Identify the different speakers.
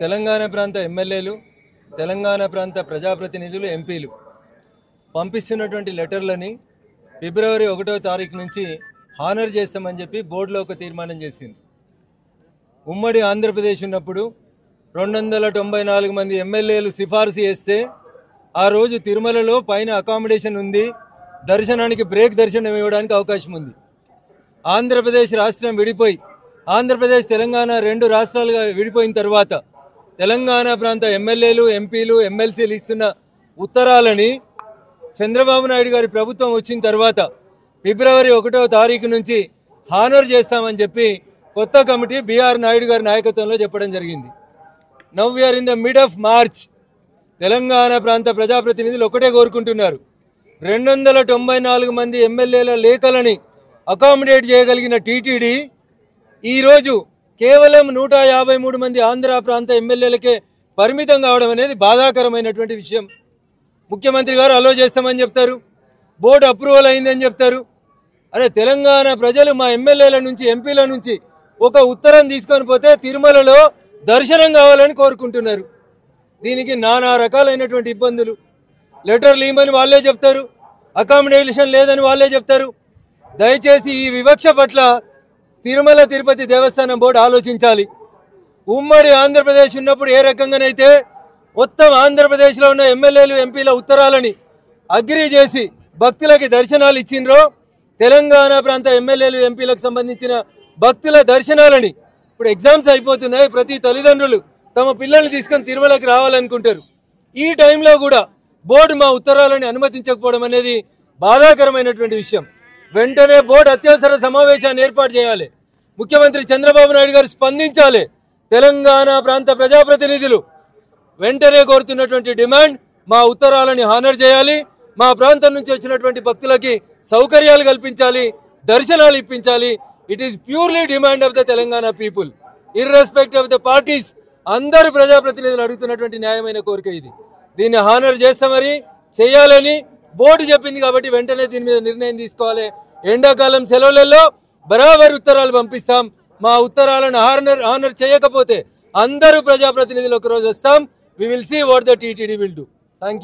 Speaker 1: తెలంగాణ ప్రాంత ఎమ్మెల్యేలు, తెలంగాణ ప్రాంత ప్రజాప్రతినిధులు, ఎంపీలు పంపిస్తున్నటువంటి లెటర్లని ఫిబ్రవరి 1వ తారీఖు నుంచి హానర్ చేస్తామని చెప్పి బోర్డులో ఒక తీర్మానం చేసింది. ఉమ్మడి ఆంధ్రప్రదేశ్ ఉన్నప్పుడు 294 మంది ఎమ్మెల్యేలు సిఫార్సు చేస్తే ఆ రోజు తిరుమలలో పైన అకామిడేషన్ ఉంది, దర్శనానికి బ్రేక్ దర్శనం ఇవ్వడానికి అవకాశం ఉంది. ఆంధ్రప్రదేశ్ రాష్ట్రం విడిపోయి ఆంధ్రప్రదేశ్ తెలంగాణ 2 రాష్ట్రాలుగా విడిపోయిన తర్వాత తెలంగాణ ప్రాంత ఎమ్మెల్యేలు, ఎంపీలు, ఎమ్మెల్సీలు ఇస్తున్న ఉత్తరాలని చంద్రబాబు నాయుడు గారి ప్రభుత్వం వచ్చిన తర్వాత ఫిబ్రవరి 1వ తారీఖు నుంచి హానర్ చేస్తామని చెప్పి కొత్త కమిటీ బిఆర్ నాయుడు గారి నాయకత్వంలో చెప్పడం జరిగింది. Now we are in the mid of March. Telangana ప్రాంత ప్రజాప్రతినిధులు ఒకటే కోరుకుంటున్నారు, 294 మంది ఎమ్మెల్యేల లేఖలని అకామిడేట్ చేయగలిగిన టీటీడీ ఈరోజు కేవలం 153 మంది ఆంధ్ర ప్రాంత ఎమ్మెల్యేలకే పరిమితం కావడం అనేది బాధాకరమైనటువంటి విషయం. ముఖ్యమంత్రి గారు అలో చేస్తామని చెప్తారు, బోర్డు అప్రూవల్ అయిందని చెప్తారు. అరే, తెలంగాణ ప్రజలు మా ఎమ్మెల్యేల నుంచి, ఎంపీల నుంచి ఒక ఉత్తరం తీసుకొని పోతే తిరుమలలో దర్శనం కావాలని కోరుకుంటున్నారు. దీనికి నానా రకాలైనటువంటి ఇబ్బందులు. లెటర్లు ఇవ్వమని వాళ్ళే చెప్తారు, అకామిడేషన్ లేదని వాళ్ళే చెప్తారు. దయచేసి ఈ వివక్ష పట్ల తిరుమల తిరుపతి దేవస్థానం బోర్డు ఆలోచించాలి. ఉమ్మడి ఆంధ్రప్రదేశ్ ఉన్నప్పుడు ఏ రకంగానైతే మొత్తం ఆంధ్రప్రదేశ్లో ఉన్న ఎమ్మెల్యేలు, ఎంపీల ఉత్తరాలని అగ్రీ చేసి భక్తులకి దర్శనాలు ఇచ్చిండ్రో, తెలంగాణ ప్రాంత ఎమ్మెల్యేలు, ఎంపీలకు సంబంధించిన భక్తుల దర్శనాలని ఇప్పుడు ఎగ్జామ్స్ అయిపోతున్నాయి. ప్రతి తల్లిదండ్రులు తమ పిల్లల్ని తీసుకొని తిరుమలకి రావాలనుకుంటారు. ఈ టైంలో కూడా బోర్డు మా ఉత్తరాలని అనుమతించకపోవడం అనేది బాధాకరమైనటువంటి విషయం. వెంటనే బోర్డు అత్యవసర సమావేశాన్ని ఏర్పాటు చేయాలి. ముఖ్యమంత్రి చంద్రబాబు నాయుడు గారు స్పందించాలి. తెలంగాణ ప్రాంత ప్రజాప్రతినిధులు వెంటనే కోరుతున్నటువంటి డిమాండ్, మా ఉత్తరాలని హానర్ చేయాలి, మా ప్రాంతం నుంచి వచ్చినటువంటి భక్తులకి సౌకర్యాలు కల్పించాలి, దర్శనాలు ఇప్పించాలి. It is purely demand of the Telangana people, irrespect of the parties. అందరు ప్రజాప్రతినిధులు అడుగుతున్నటువంటి న్యాయమైన కోరిక ఇది. దీన్ని హానర్ చేస్తామని చేయాలని బోర్డు చెప్పింది కాబట్టి వెంటనే దీని మీద నిర్ణయం తీసుకోవాలి. ఎండాకాలం సెలవులలో బరాబర్ ఉత్తరాలు పంపిస్తాం. మా ఉత్తరాలను హానర్ చేయకపోతే అందరూ ప్రజాప్రతినిధులు ఒకరోజు వస్తాం. We will see what the TTD will do. Thank you.